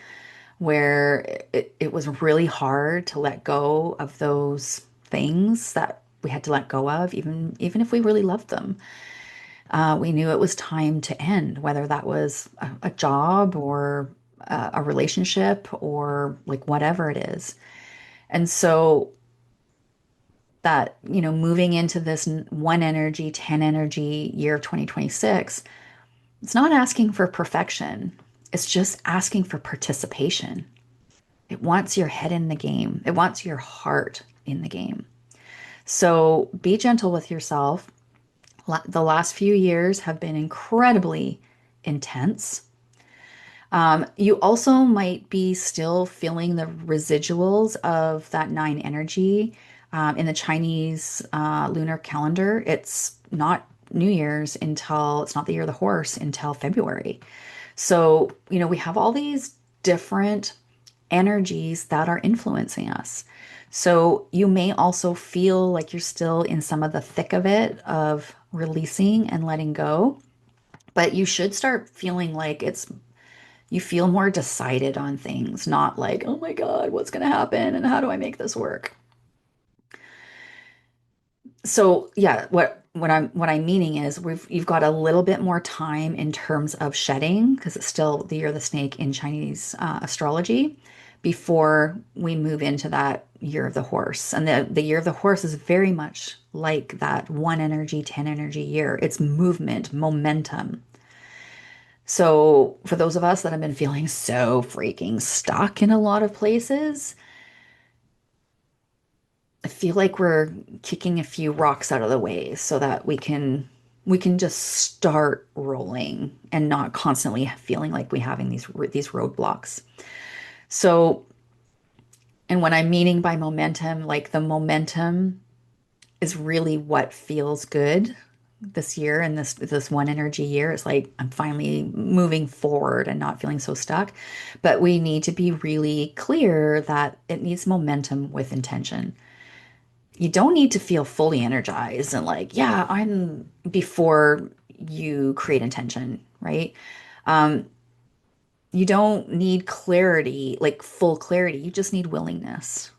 where it was really hard to let go of those things that we had to let go of, even if we really loved them. We knew it was time to end, whether that was a job or a relationship or like whatever it is. And so that, moving into this one energy, 10 energy year of 2026, it's not asking for perfection. It's just asking for participation. It wants your head in the game. It wants your heart in the game. So be gentle with yourself. The last few years have been incredibly intense. You also might be still feeling the residuals of that nine energy. In the Chinese lunar calendar, it's not New Year's until it's not the year of the horse until February. So, we have all these different energies that are influencing us. So, you may also feel like you're still in some of the thick of it of releasing and letting go, but you should start feeling like you feel more decided on things, not like, oh my God, what's going to happen and how do I make this work? So yeah, what I'm meaning is you've got a little bit more time in terms of shedding because it's still the year of the snake in Chinese astrology before we move into that year of the horse. And the year of the horse is very much like that one energy, 10 energy year. It's movement, momentum. So, for those of us that have been feeling so freaking stuck in a lot of places, I feel like we're kicking a few rocks out of the way so that we can just start rolling and not constantly feeling like we having these roadblocks. So, and what I'm meaning by momentum, like the momentum is really what feels good this year and this one energy year. It's like I'm finally moving forward and not feeling so stuck. But we need to be really clear that it needs momentum with intention. You don't need to feel fully energized and like, yeah, I'm before you create intention, right? Um, you don't need clarity, like full clarity. You just need willingness.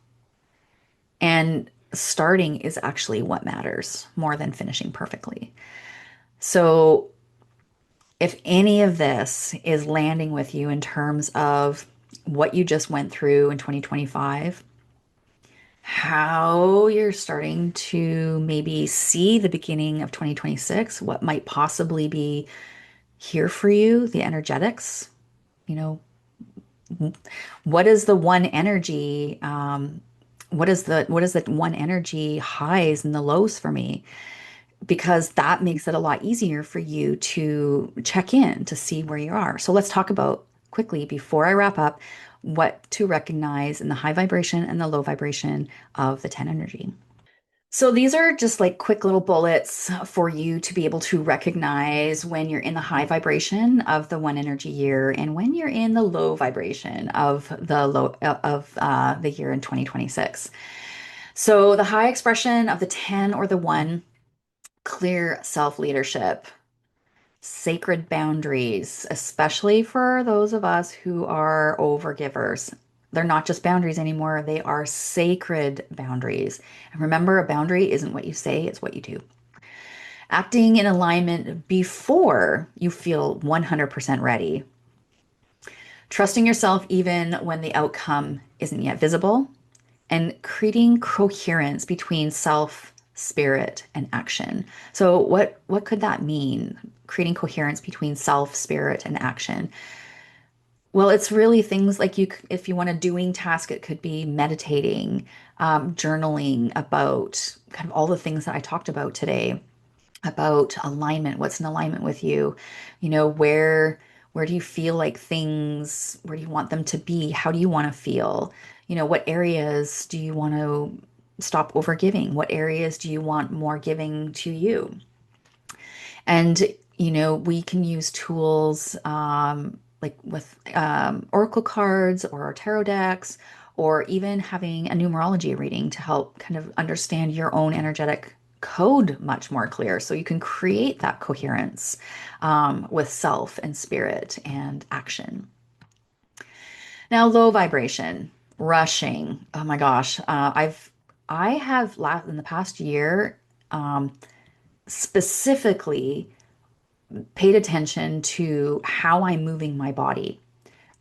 And starting is actually what matters more than finishing perfectly. So, if any of this is landing with you in terms of what you just went through in 2025, how you're starting to maybe see the beginning of 2026, what might possibly be here for you, the energetics, you know, what is the one energy, what is the one energy highs and the lows for me? Because that makes it a lot easier for you to check in to see where you are. So let's talk about quickly before I wrap up what to recognize in the high vibration and the low vibration of the 10 energy. So these are just like quick little bullets for you to be able to recognize when you're in the high vibration of the one energy year and when you're in the low vibration of the year in 2026. So the high expression of the 10 or the 1, clear self-leadership, sacred boundaries, especially for those of us who are overgivers. They're not just boundaries anymore, they are sacred boundaries. And remember, a boundary isn't what you say, it's what you do. Acting in alignment before you feel 100% ready. Trusting yourself even when the outcome isn't yet visible, and creating coherence between self, spirit, and action. So what could that mean? Creating coherence between self, spirit, and action. Well, it's really things like if you want a doing task, it could be meditating, journaling about kind of all the things that I talked about today about alignment. What's in alignment with you? You know, where do you feel like things, where do you want them to be? How do you want to feel? You know, what areas do you want to stop over giving? What areas do you want more giving to you? And, you know, we can use tools like with oracle cards or our tarot decks, or even having a numerology reading to help kind of understand your own energetic code much more clear so you can create that coherence with self and spirit and action. Now, low vibration, rushing. Oh my gosh. I have in the past year um, specifically paid attention to how I'm moving my body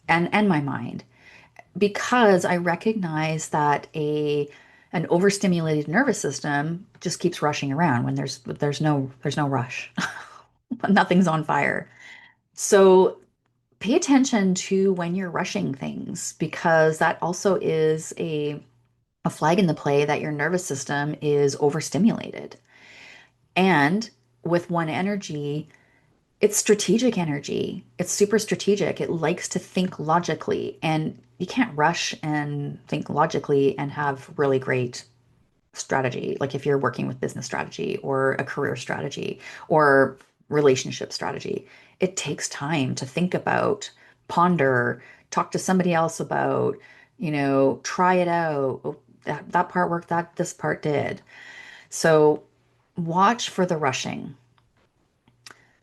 and my mind because I recognize that a an overstimulated nervous system just keeps rushing around when there's no rush. Nothing's on fire. So pay attention to when you're rushing things because that also is a flag in the play that your nervous system is overstimulated. And with one energy, it's strategic energy. It's super strategic. It likes to think logically, and you can't rush and think logically and have really great strategy. Like if you're working with business strategy or a career strategy or relationship strategy, it takes time to think about, ponder, talk to somebody else about, you know, try it out. Oh, that part worked, that this part did. So watch for the rushing.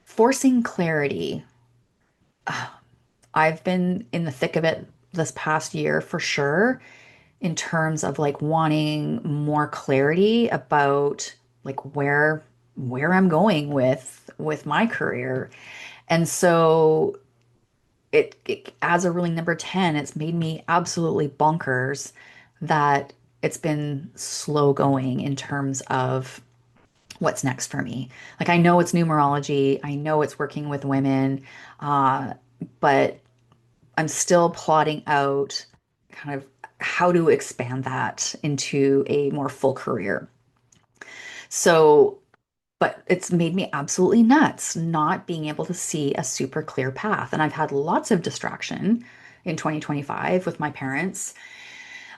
Forcing clarity. I've been in the thick of it this past year for sure, in terms of like wanting more clarity about like where I'm going with my career. And so it as a ruling number 10, it's made me absolutely bonkers that it's been slow going in terms of what's next for me. Like I know it's numerology, I know it's working with women, uh, but I'm still plotting out kind of how to expand that into a more full career. So, but it's made me absolutely nuts not being able to see a super clear path. And I've had lots of distraction in 2025 with my parents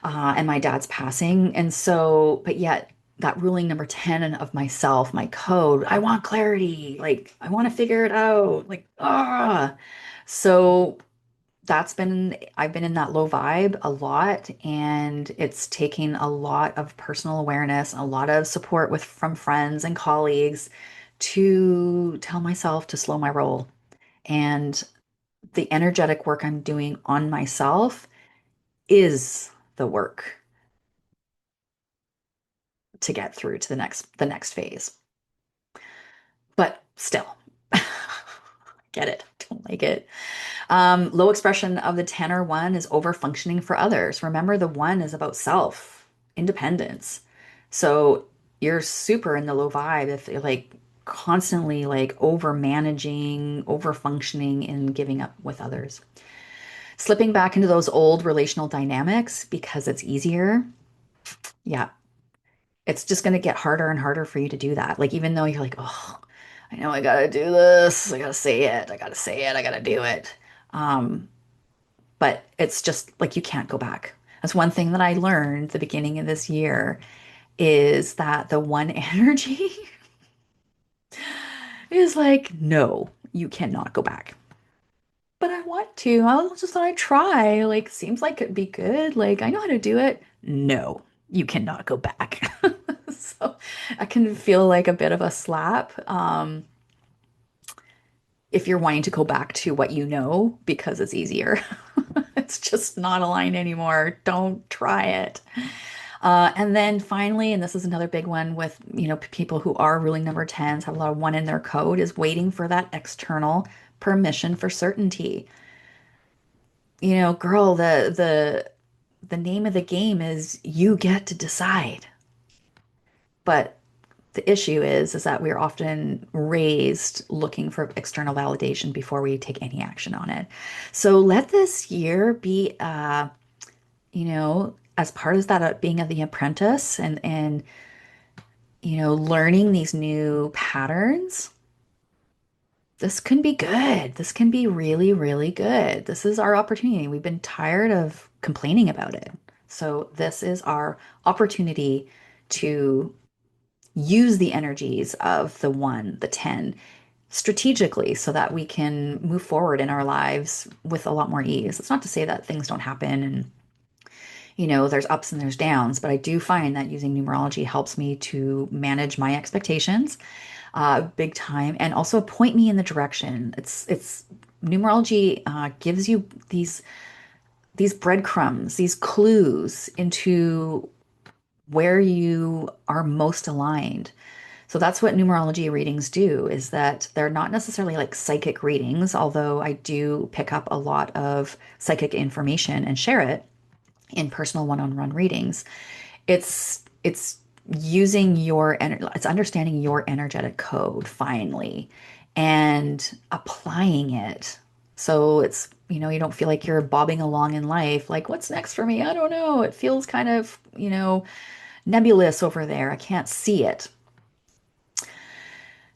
and my dad's passing. And so, but yet, that ruling number 10 of myself, my code, I want clarity. Like, I want to figure it out. Like, ah. So, I've been in that low vibe a lot, and it's taking a lot of personal awareness, a lot of support from friends and colleagues to tell myself to slow my roll. And the energetic work I'm doing on myself is the work to get through to the next phase. But still, get it. Don't like it. Low expression of the 10 or 1 is over functioning for others. Remember, the 1 is about self, independence. So you're super in the low vibe if you're like constantly like over managing, over functioning, and giving up with others. Slipping back into those old relational dynamics because it's easier. Yeah, it's just going to get harder and harder for you to do that. Like, even though you're like, oh, I know I gotta do this, I gotta say it, I gotta say it, I gotta do it. Um, but it's just like you can't go back. That's one thing that I learned at the beginning of this year is that the one energy is like, no, you cannot go back. But I want to. I'll just thought I'd try. Like, seems like it'd be good. Like, I know how to do it. No, you cannot go back. So I can feel like a bit of a slap. If you're wanting to go back to what you know because it's easier. It's just not aligned anymore. Don't try it. And then finally, and this is another big one with, people who are ruling number 10s, have a lot of one in their code, is waiting for that external permission for certainty. Girl, the name of the game is you get to decide. But the issue is that we're often raised looking for external validation before we take any action on it. So let this year be, as part of that, being of the apprentice and learning these new patterns. This can be good. This can be really, really good. This is our opportunity. We've been tired of complaining about it. So this is our opportunity to use the energies of the one, the 10 strategically so that we can move forward in our lives with a lot more ease. It's not to say that things don't happen and, there's ups and there's downs, but I do find that using numerology helps me to manage my expectations big time and also point me in the direction. It's numerology gives you these breadcrumbs, these clues into where you are most aligned. So that's what numerology readings do, is that they're not necessarily like psychic readings, although I do pick up a lot of psychic information and share it in personal one-on-one readings. It's using it's understanding your energetic code finally and applying it. So it's, you don't feel like you're bobbing along in life, like, what's next for me? I don't know. It feels kind of, nebulous over there. I can't see it.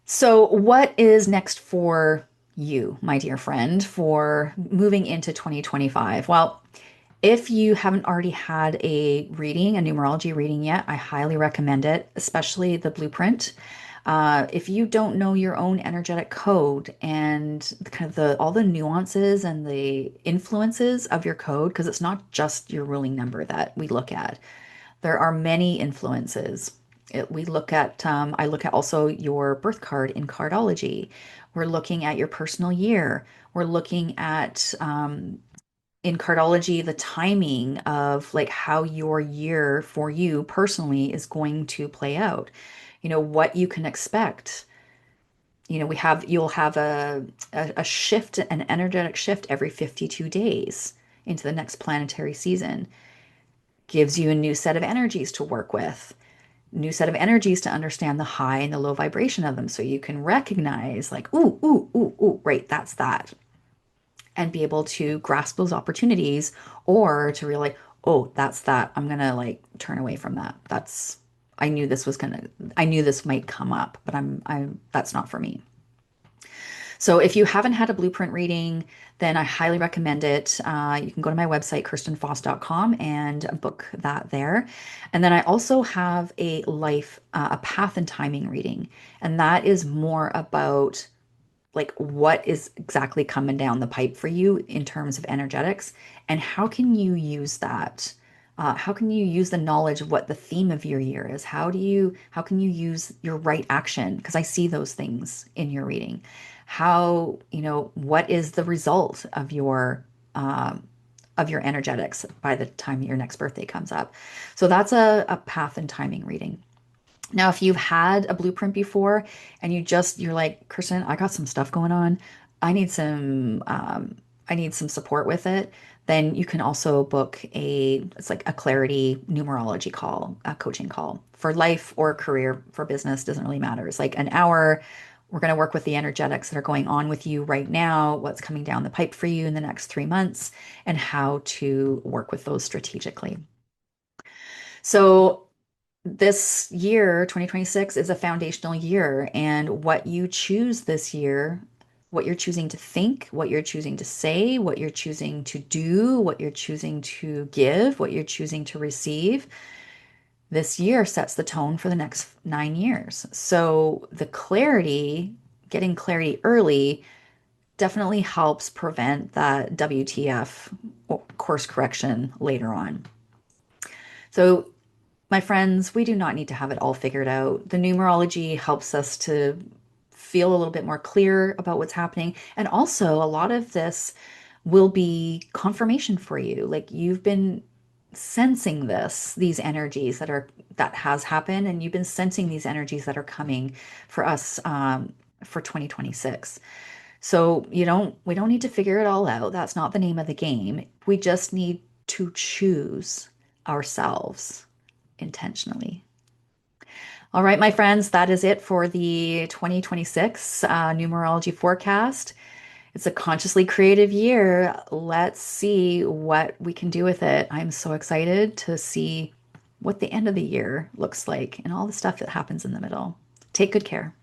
So, what is next for you, my dear friend, for moving into 2025? Well, if you haven't already had a reading, a numerology reading yet, I highly recommend it, especially the blueprint. If you don't know your own energetic code and kind of all the nuances and the influences of your code, because it's not just your ruling number that we look at. There are many influences. I look at also your birth card in cardology. We're looking at your personal year. We're looking at in cardology the timing of like how your year for you personally is going to play out. What you can expect. You'll have a shift, an energetic shift every 52 days into the next planetary season. Gives you a new set of energies to work with, new set of energies to understand the high and the low vibration of them, so you can recognize like, ooh, ooh, ooh, ooh, right, that's that, and be able to grasp those opportunities, or to realize, oh, that's that. I'm gonna like turn away from that. I knew this might come up, but I'm that's not for me. So if you haven't had a blueprint reading, then I highly recommend it. You can go to my website, kirstenfoss.com, and book that there. And then I also have a path and timing reading. And that is more about like what is exactly coming down the pipe for you in terms of energetics, and how can you use that? How can you use the knowledge of what the theme of your year is? How can you use your right action? Because I see those things in your reading. What is the result of your energetics by the time your next birthday comes up? So that's a path and timing reading. Now, if you've had a blueprint before and you're like, Kirsten, I got some stuff going on. I need some support with it. Then you can also book it's like a clarity numerology call, a coaching call for life or career, for business, doesn't really matter. It's like an hour. We're going to work with the energetics that are going on with you right now, what's coming down the pipe for you in the next 3 months, and how to work with those strategically. So this year, 2026, is a foundational year, and what you choose this year, what you're choosing to think, what you're choosing to say, what you're choosing to do, what you're choosing to give, what you're choosing to receive, this year sets the tone for the next 9 years. So getting clarity early definitely helps prevent that WTF course correction later on. So my friends, we do not need to have it all figured out. The numerology helps us to feel a little bit more clear about what's happening. And also, a lot of this will be confirmation for you. Like sensing these energies that has happened, and you've been sensing these energies that are coming for us for 2026. So we don't need to figure it all out. That's not the name of the game. We just need to choose ourselves intentionally. All right, my friends, that is it for the 2026 numerology forecast. It's a consciously creative year. Let's see what we can do with it. I'm so excited to see what the end of the year looks like and all the stuff that happens in the middle. Take good care.